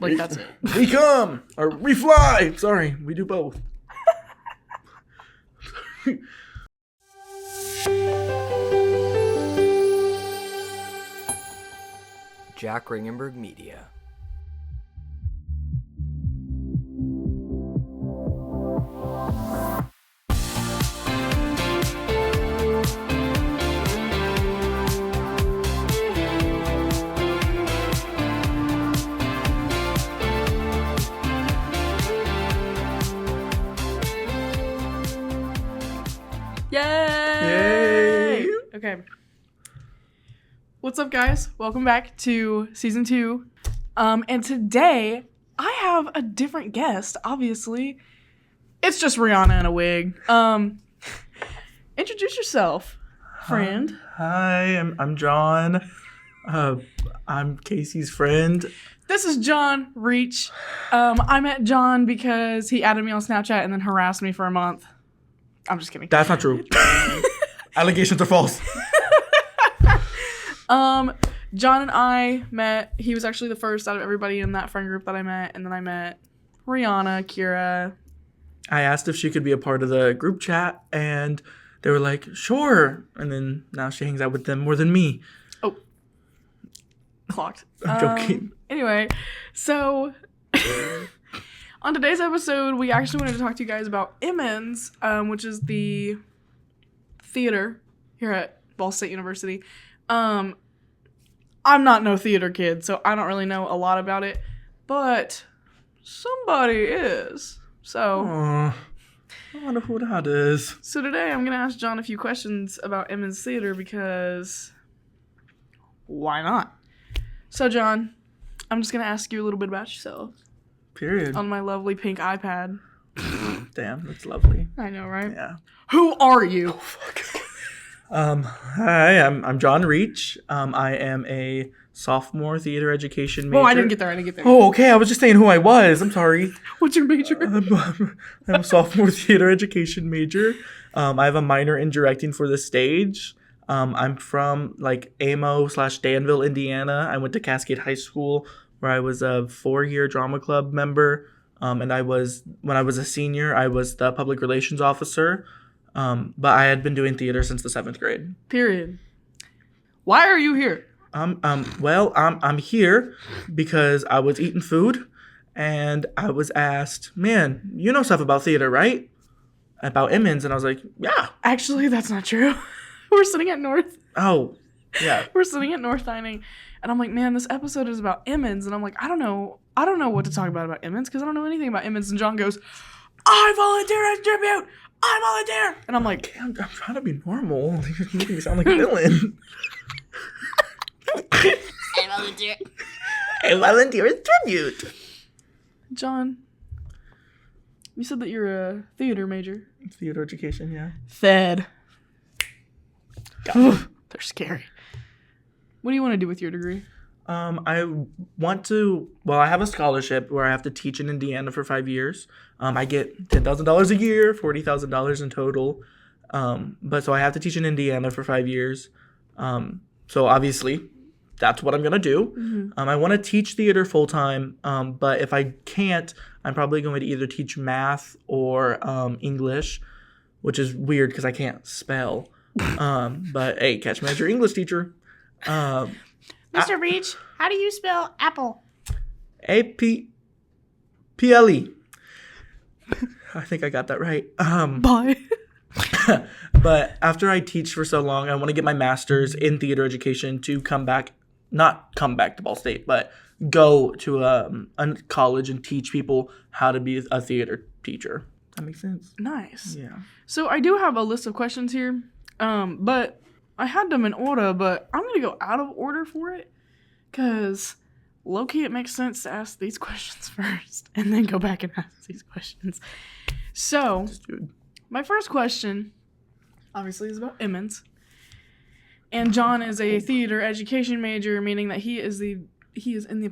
Like, that's it. We come or we fly. Sorry, we do both. Jack Ringenberg Media. Yay! Okay. What's up, guys? Welcome back to season 2. And today I have a different guest. Obviously, it's just Ryhanna in a wig. Introduce yourself, friend. Hi, I'm John. I'm Kayce's friend. This is John Reach. I met John because he added me on Snapchat and then harassed me for a month. I'm just kidding. That's not true. Allegations are false. John and I met. He was actually the first out of everybody in that friend group that I met, and then I met Ryhanna, Kira. I asked if she could be a part of the group chat, and they were like, sure. And then now she hangs out with them more than me. Oh. Clocked. I'm joking. Anyway, so on today's episode, we actually wanted to talk to you guys about Emens, which is the theater here at Ball State University. I'm not no theater kid, so I don't really know a lot about it, but somebody is. So I wonder who that is. So today I'm going to ask John a few questions about Emens Theater because why not? So John, I'm just going to ask you a little bit about yourself. Period. On my lovely pink iPad. Damn, that's lovely. I know, right? Yeah. Who are you? Oh, fuck. Hi, I'm John Reach. I am a sophomore theater education major. Oh, I didn't get there. Oh, okay. I was just saying who I was. I'm sorry. What's your major? I'm a sophomore theater education major. I have a minor in directing for the stage. I'm from like Amo/Danville, Indiana. I went to Cascade High School where I was a 4-year drama club member. And when I was a senior, I was the public relations officer. But I had been doing theater since the 7th grade. Period. Why are you here? Well, I'm here because I was eating food and I was asked, man, you know stuff about theater, right? About Emens. And I was like, yeah. Actually, that's not true. We're sitting at North. Oh, yeah. We're sitting at North Dining. And I'm like, man, this episode is about Emens. And I'm like, I don't know what to talk about Emens because I don't know anything about Emens. And John goes, I volunteer as tribute. I volunteer. And I'm like, I'm trying to be normal. You're making me sound like a villain. I volunteer. I volunteer as tribute. John, you said that you're a theater major. Theater education, yeah. Fed. They're scary. What do you want to do with your degree? I have a scholarship where I have to teach in Indiana for 5 years. I get $10,000 a year, $40,000 in total. But so I have to teach in Indiana for 5 years. So obviously that's what I'm going to do. Mm-hmm. I want to teach theater full time. But if I can't, I'm probably going to either teach math or English, which is weird because I can't spell. But hey, catch me as your English teacher. Mr. Reach, how do you spell apple? A-P-P-L-E. I think I got that right. Bye. But after I teach for so long, I want to get my master's in theater education to not come back to Ball State, but go to a college and teach people how to be a theater teacher. That makes sense. Nice. Yeah. So I do have a list of questions here, but I had them in order, but I'm going to go out of order for it because low-key it makes sense to ask these questions first and then go back and ask these questions. So, my first question, obviously, is about Emens. And John is a theater education major, meaning that he is in the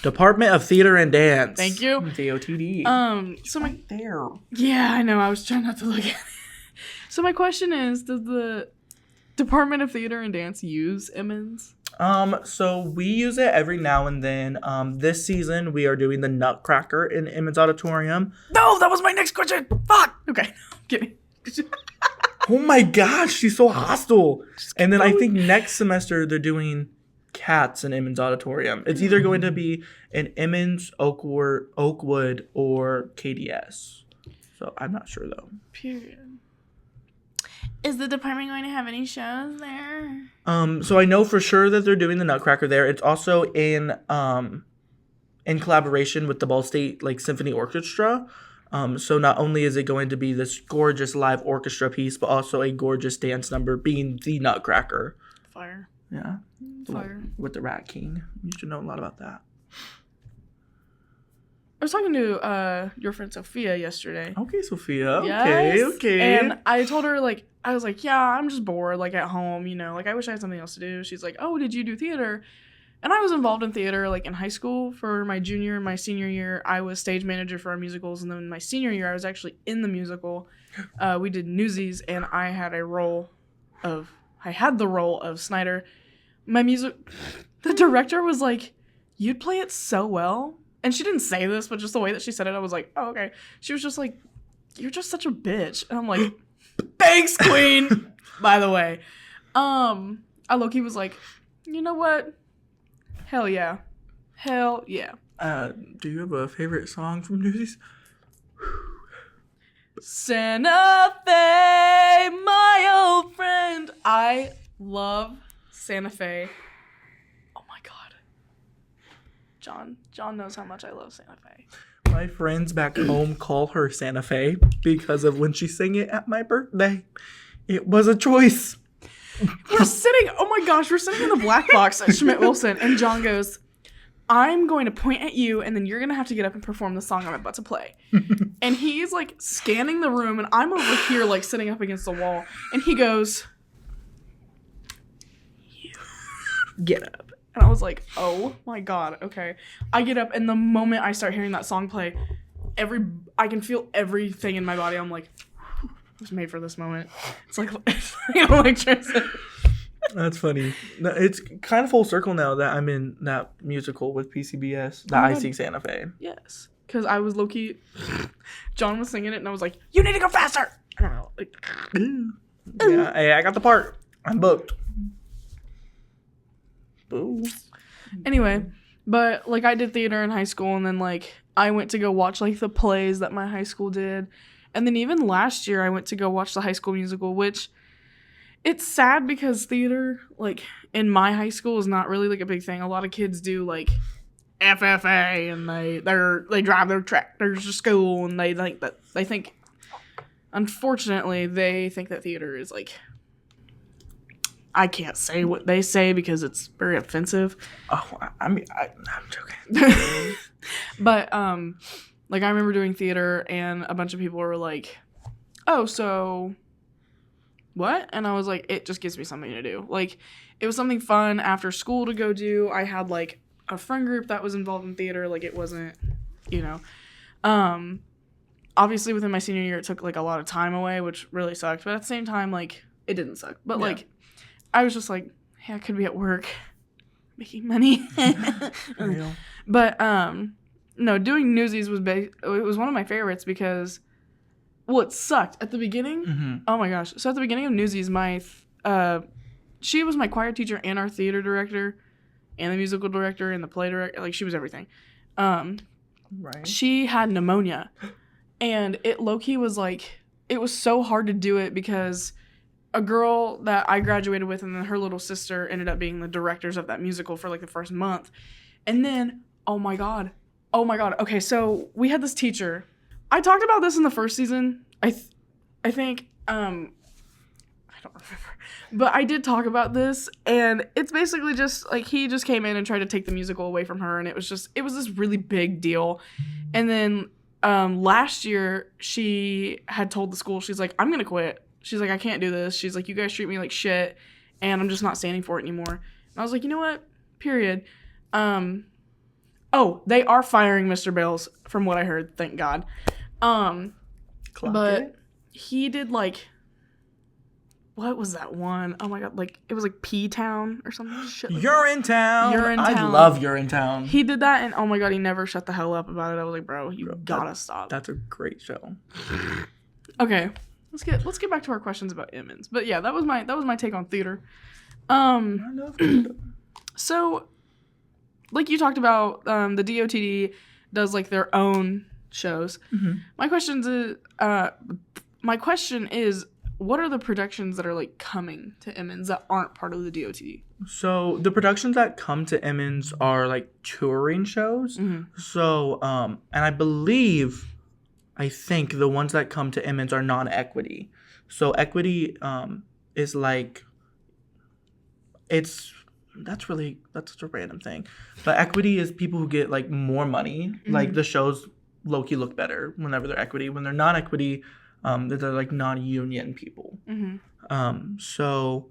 Department of Theater and Dance. Thank you. DOTD. So right there. Yeah, I know. I was trying not to look at it. So my question is, does the Department of Theater and Dance use Emens? So we use it every now and then. This season we are doing the Nutcracker in Emens Auditorium. No, that was my next question. Fuck. Okay, kidding. Oh my gosh, she's so hostile. And then I think next semester they're doing Cats in Emens Auditorium. It's either going to be in Emens, Oakwood, or KDS. So I'm not sure though. Period. Is the department going to have any shows there? So I know for sure that they're doing the Nutcracker there. It's also in collaboration with the Ball State Symphony Orchestra. So not only is it going to be this gorgeous live orchestra piece, but also a gorgeous dance number being the Nutcracker. Fire. Yeah. Fire. With the Rat King. You should know a lot about that. I was talking to your friend Sophia yesterday. Okay, Sophia. Yes. Okay. And I told her, I was like, yeah, I'm just bored, at home, I wish I had something else to do. She's like, oh, did you do theater? And I was involved in theater, in high school for my junior and my senior year. I was stage manager for our musicals. And then my senior year, I was actually in the musical. We did Newsies, and I had the role of Snyder. The director was like, you'd play it so well. And she didn't say this, but just the way that she said it, I was like, oh, okay. She was just like, you're just such a bitch. And I'm like, thanks, queen. By the way. I low-key was like, you know what? Hell yeah. Hell yeah. Do you have a favorite song from Newsies? Santa Fe, my old friend. I love Santa Fe. Oh my god. John knows how much I love Santa Fe. My friends back home call her Santa Fe because of when she sang it at my birthday. It was a choice. We're sitting in the black box at Schmidt Wilson, and John goes, I'm going to point at you, and then you're going to have to get up and perform the song I'm about to play. And he's scanning the room, and I'm over here sitting up against the wall, and he goes, you get up. And I was like, oh my god, okay. I get up, and the moment I start hearing that song play, I can feel everything in my body. I'm like, I was made for this moment. It's like electricity. That's funny. It's kind of full circle now that I'm in that musical with PCBS, that I Sing Santa Fe. Yes. Because I was low-key, John was singing it, and I was like, you need to go faster! I don't know. Yeah, hey, I got the part. I'm booked. Boo. Anyway, but I did theater in high school, and then I went to go watch the plays that my high school did, and then even last year I went to go watch the High School Musical, which it's sad because theater in my high school is not really a big thing. A lot of kids do FFA, and they drive their tractors to school, and they think unfortunately they think that theater is I can't say what they say because it's very offensive. Oh, I'm joking. But, I remember doing theater, and a bunch of people were like, oh, so what? And I was like, it just gives me something to do. It was something fun after school to go do. I had, a friend group that was involved in theater. It wasn't, obviously within my senior year, it took, a lot of time away, which really sucked. But at the same time, it didn't suck. But, yeah. I was just like, hey, I could be at work making money. Real. But, no, doing Newsies was it was one of my favorites because, well, it sucked at the beginning. Mm-hmm. Oh my gosh. So at the beginning of Newsies, she was my choir teacher and our theater director and the musical director and the play director. She was everything. Right. She had pneumonia, and it low-key was it was so hard to do it because a girl that I graduated with and then her little sister ended up being the directors of that musical for the first month. And then, oh my god. Okay, so we had this teacher. I talked about this in the first season. I think, I don't remember. But I did talk about this, and it's basically just, he just came in and tried to take the musical away from her, and it was this really big deal. And then, last year, she had told the school, she's like, I'm gonna quit. She's like, I can't do this. She's like, you guys treat me like shit, and I'm just not standing for it anymore. And I was like, you know what? Period. Oh, they are firing Mr. Bales, from what I heard. Thank God. But he did what was that one? Oh my god, like it was like P Town or something. Shit like You're in town. You're in I Town. love You're in Town. He did that, and oh my god, he never shut the hell up about it. I was like, bro, you gotta stop. That's a great show. Okay, let's get back to our questions about Emens. But yeah, that was my take on theater. I love theater. So, like you talked about, the DOTD does like their own shows. Mm-hmm. My question is, what are the productions that are like coming to Emens that aren't part of the DOTD? So the productions that come to Emens are like touring shows. Mm-hmm. So, and I think the ones that come to Emens are non-equity. So equity is like, that's such a random thing. But equity is people who get like more money. Mm-hmm. Like the shows low-key look better whenever they're equity. When they're non-equity, they're like non-union people. Mm-hmm. So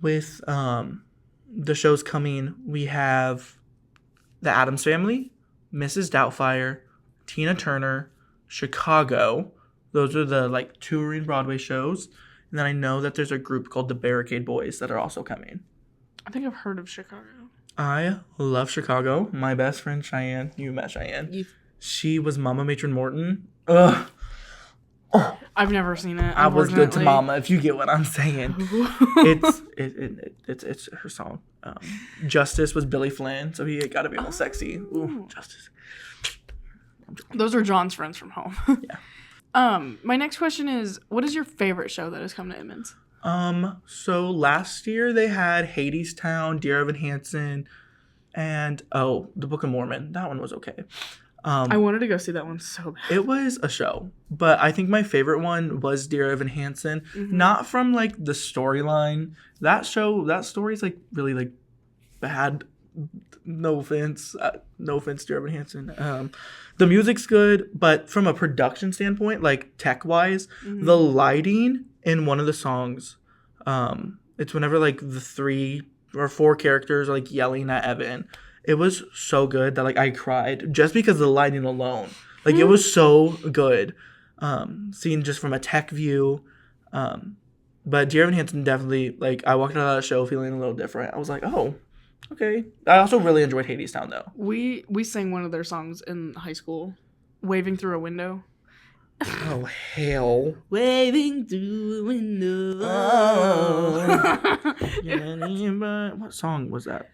with the shows coming, we have The Addams Family, Mrs. Doubtfire, Tina Turner, Chicago. Those are the like touring Broadway shows. And then I know that there's a group called the Barricade Boys that are also coming. I think I've heard of Chicago. I love Chicago. My best friend Cheyenne, you met Cheyenne. She was Mama Matron Morton. Ugh. Oh, I've never seen it. I was good to Mama, if you get what I'm saying. It's her song. Justice was Billy Flynn, so he got to be all sexy. Ooh, Justice. Those are John's friends from home. Yeah. My next question is, what is your favorite show that has come to Emens? So last year they had Hadestown, Dear Evan Hansen, and The Book of Mormon. That one was okay. I wanted to go see that one so bad. It was a show, but I think my favorite one was Dear Evan Hansen. Mm-hmm. Not from like the storyline. That story's like really like bad. No offense, Dear Evan Hansen. The music's good, but from a production standpoint, like tech wise, Mm-hmm. the lighting in one of the songs, it's whenever like the 3 or 4 characters are like yelling at Evan. It was so good that like I cried just because of the lighting alone. Like it was so good, seen just from a tech view. But Dear Evan Hansen definitely, like, I walked out of that show feeling a little different. I was like, oh, okay. I also really enjoyed Hadestown though. We sang one of their songs in high school, Waving Through a Window. Oh hell! Waving through a window. Oh. What song was that?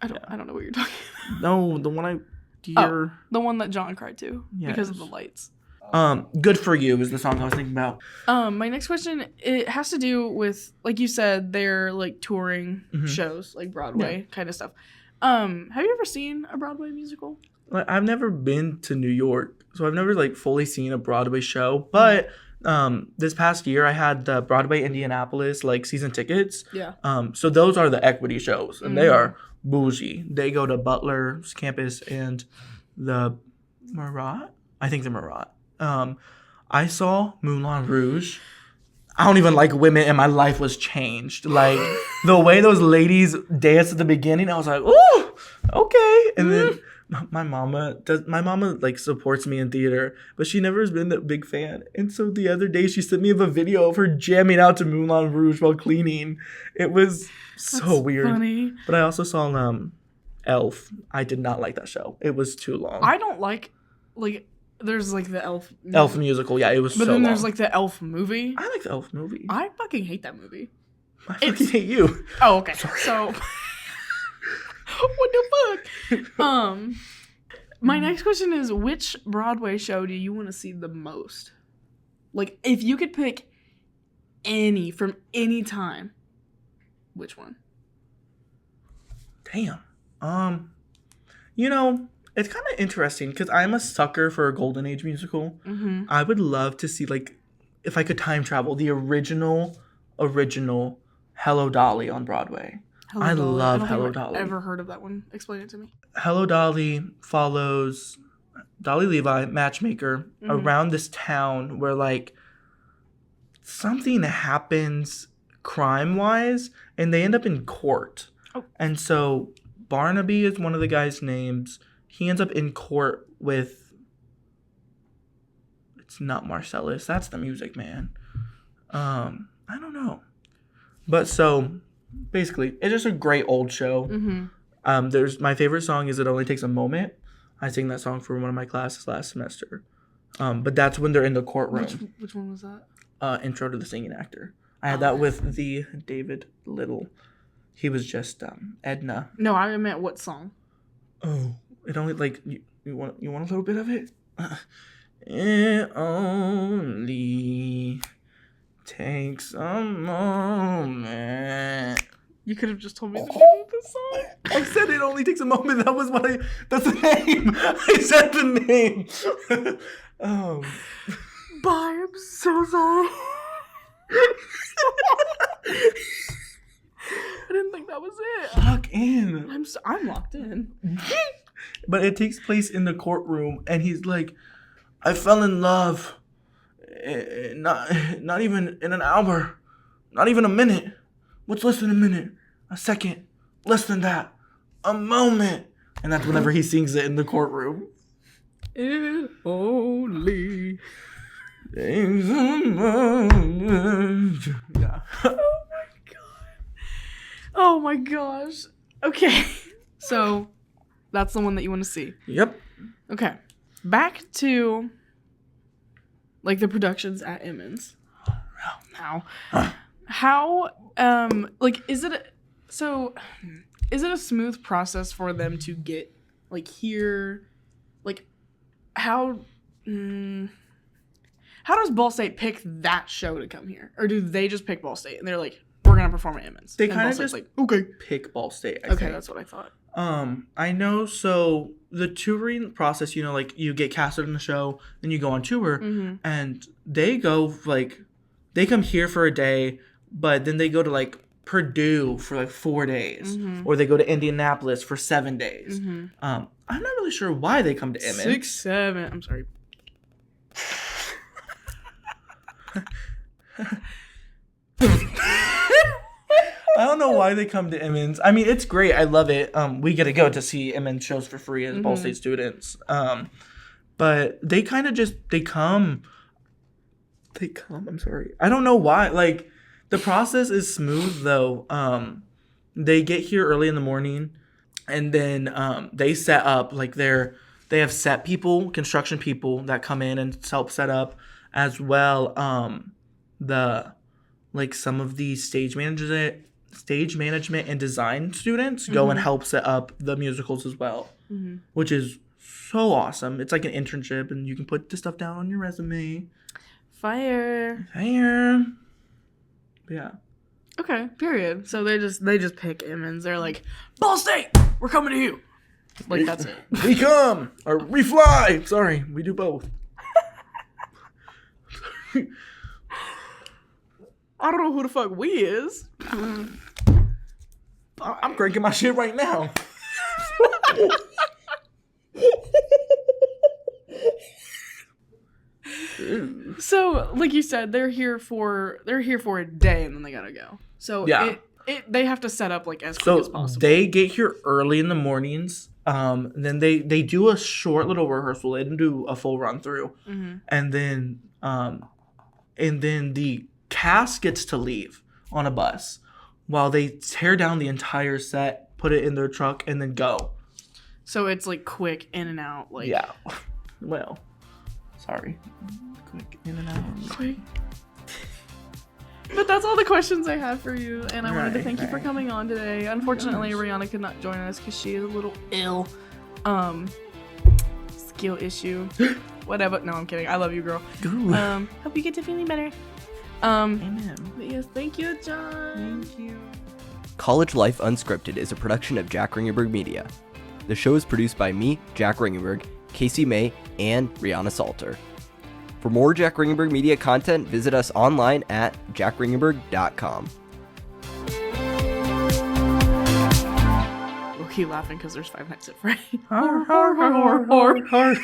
I don't know what you're talking about. No, the one The one that John cried to because of the lights. Good For You is the song I was thinking about. My next question, it has to do with, like you said, they're like touring shows, like Broadway kind of stuff. Have you ever seen a Broadway musical? Like, I've never been to New York, so I've never like fully seen a Broadway show. But this past year, I had the Broadway Indianapolis like season tickets. Yeah. So those are the equity shows, and they are bougie. They go to Butler's campus and the Murat. I think the Murat. I saw Moulin Rouge. I don't even like women, and my life was changed. Like the way those ladies danced at the beginning, I was like, "Ooh, okay." And then my mama like supports me in theater, but she never has been that big fan. And so the other day, she sent me a video of her jamming out to Moulin Rouge while cleaning. It was so weird. Funny. But I also saw Elf. I did not like that show. It was too long. I don't like there's like the Elf musical. Yeah, it was but so then long. there's like the Elf movie. I like the Elf movie. I fucking hate that movie. I fucking hate you. Oh, okay. So what the fuck? My next question is, which Broadway show do you want to see the most? Like, if you could pick any from any time, which one? Damn. It's kind of interesting because I'm a sucker for a Golden Age musical. Mm-hmm. I would love to see, like, if I could time travel, the original Hello Dolly on Broadway. I love Hello Dolly. I've ever heard of that one. Explain it to me. Hello Dolly follows Dolly Levi, matchmaker, around this town where, like, something happens crime-wise, and they end up in court. Oh. And so Barnaby is one of the guys' names. He ends up in court with... It's not Marcellus. That's the Music Man. I don't know. But so basically, it's just a great old show. There's my favorite song is "It Only Takes a Moment." I sang that song for one of my classes last semester. But that's when they're in the courtroom. Which one was that? Intro to the Singing Actor. I had that with the David Little. He was just Edna. No, I meant what song? Oh, it only like you want a little bit of it. It only takes a moment. You could have just told me the name of the song. I said it only takes a moment. That's the name. I said the name. Bye, I'm so sorry. I didn't think that was it. Lock in. I'm locked in. But it takes place in the courtroom, and he's like, I fell in love. Not even in an hour. Not even a minute. What's less than a minute? A second. Less than that. A moment. And that's whenever he sings it in the courtroom. It only takes a moment. Yeah. Oh my gosh. Okay. So that's the one that you want to see. Yep. Okay. Back to like the productions at Emens. Now, how like is it a smooth process for them to get like here, like how does Ball State pick that show to come here, or do they just pick Ball State and they're like, we're gonna perform at Emens? They kind of just like, okay, pick Ball State. I okay, think. that's what I thought. I know. So the touring process, like you get casted in the show, then you go on tour, and they go they come here for a day, but then they go to like Purdue for like 4 days, or they go to Indianapolis for 7 days. I'm not really sure why they come to Emens. 6, 7. I'm sorry. I don't know why they come to Emens. I mean, it's great. I love it. We get to go to see Emens shows for free as Ball State students. But they kind of just, they come. I'm sorry. I don't know why. Like, the process is smooth, though. They get here early in the morning, and then they set up, like, they have set people, construction people that come in and help set up, as well. Some of the stage management and design students go and help set up the musicals as well, which is so awesome. It's like an internship, and you can put the stuff down on your resume. Fire. Yeah. Okay, period. So they just pick Emens. They're like, Ball State, we're coming to you. Like, that's it. We come, or we fly. Sorry, we do both. I don't know who the fuck we is. I'm cranking my shit right now. So, like you said, they're here for a day and then they gotta go. So yeah, they have to set up like as quick as possible. They get here early in the mornings. Then they do a short little rehearsal. They didn't do a full run through, and then the cast gets to leave on a bus while they tear down the entire set, put it in their truck, and then go. So it's like quick in and out. Like, yeah. Well, sorry. Quick in and out. Quick. But that's all the questions I have for you, and I wanted to thank you for coming on today. Unfortunately, Ryhanna could not join us because she is a little ill. Skill issue. Whatever. No, I'm kidding. I love you, girl. Hope you get to feeling better. Amen. But yes, thank you, John. Thank you. College Life Unscripted is a production of Jack Ringenberg Media. The show is produced by me, Jack Ringenberg, Kayce May, and Ryhanna Salter. For more Jack Ringenberg Media content, visit us online at jackringenberg.com. We'll keep laughing because there's Five Nights at Freddy's. Har, har, har, har, har.